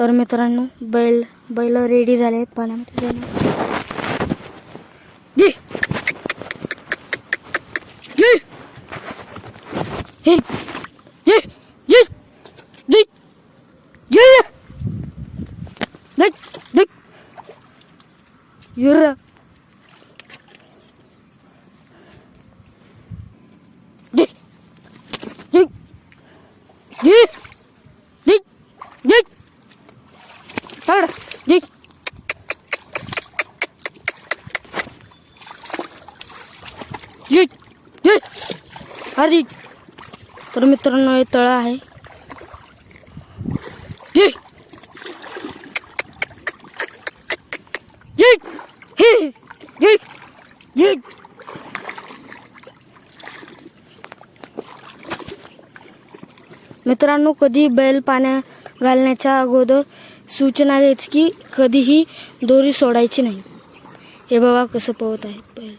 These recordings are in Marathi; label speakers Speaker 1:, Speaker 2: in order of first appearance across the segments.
Speaker 1: तर मित्रांनो बैल रेडी झाले आहेत पाण्यामध्ये जायला. तर मित्रांनो हे तळ आहे. मित्रांनो कधी बैल पाण्यात घालण्याच्या अगोदर सूचना द्यायची की कधीही दोरी सोडायची नाही. हे बघा कसं पोहत आहे बैल.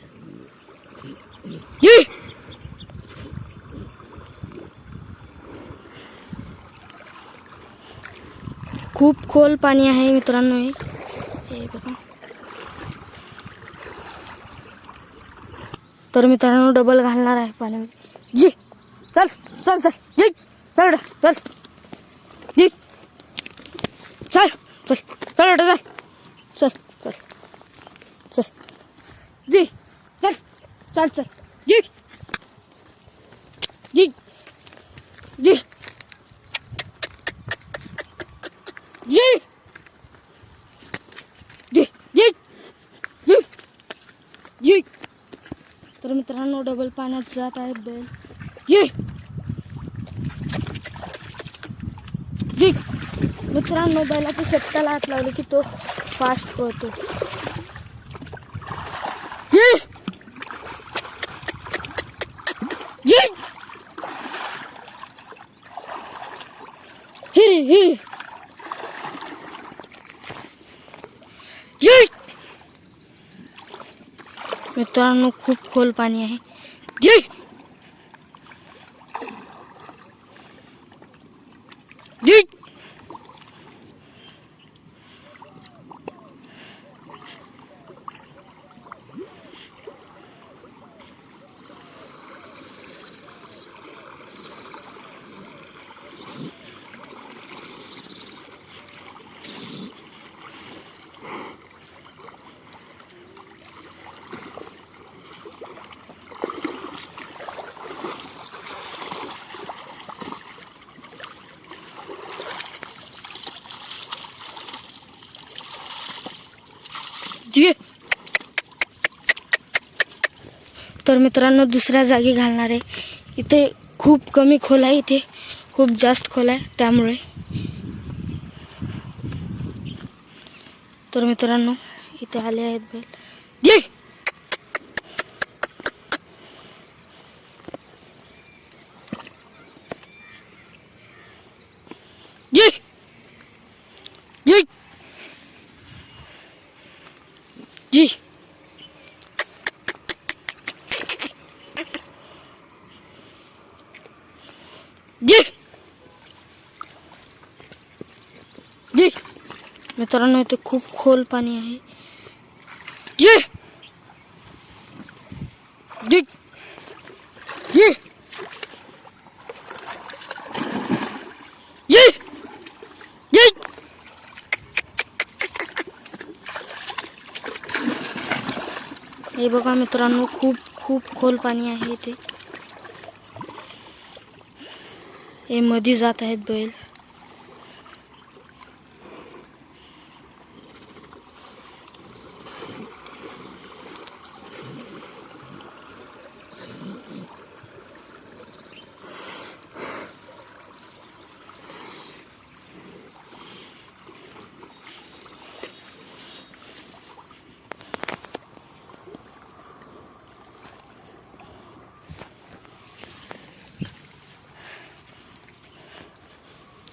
Speaker 1: खूप खोल पाणी आहे मित्रांनो हे बघा. तर मित्रांनो डबल घालणार आहे पाण्यामध्ये. जी चल चल चल जी चल चल जी चल चल चल चल चल चल चल जी चल चल चल जी जी जी जी जी जी जी जी. तर मित्रांनो डबल पाण्यात जात आहेत बैल. जी जी. मित्रांनो बैलाच्या शेपटाला हात लावले की तो फास्ट पळतो. जी जी ही ही जी. मित्रांनो खूप खोल पाणी आहे. जी जी जी. तर मित्रांनो दुसऱ्या जागी घालणार आहे. इथे खूप कमी खोल आहे, इथे खूप जास्त खोल आहे त्यामुळे. तर मित्रांनो इथे आले आहेत बैल. जी जी जी जी जी जी. मित्रांनो इथे खूप खोल पाणी आहे. जी जी जी जी जी. हे बघा मित्रांनो खूप खूप खोल पाणी आहे इथे. हे मध्ये जात आहेत बैल.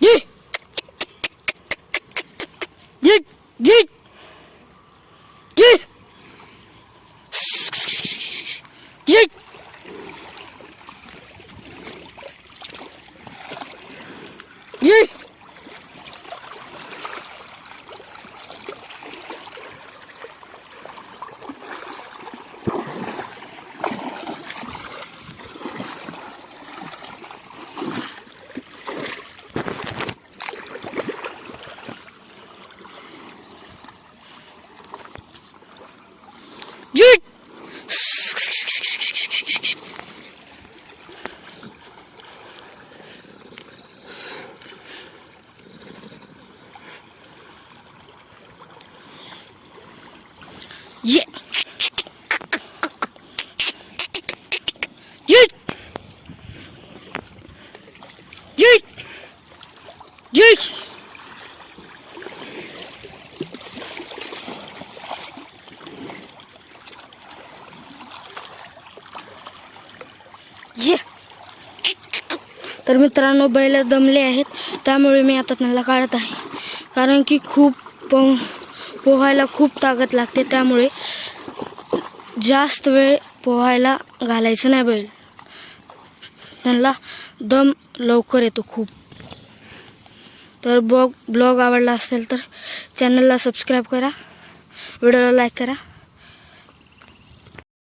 Speaker 1: जी जी जी. जी ये ये ये ये ये तर मित्रांनो बैल दमले आहेत, त्यामुळे मी आता त्यांना काढत आहे. कारण की खूप पोहायला खूप ताकद लागते, त्यामुळे जास्त वेळ पोहायला घालायचं नाही बैल. त्यांना दम लवकर येतो खूप. तर ब्लॉग आवडला असेल तर चॅनलला सबस्क्राईब करा, व्हिडिओला लाईक करा.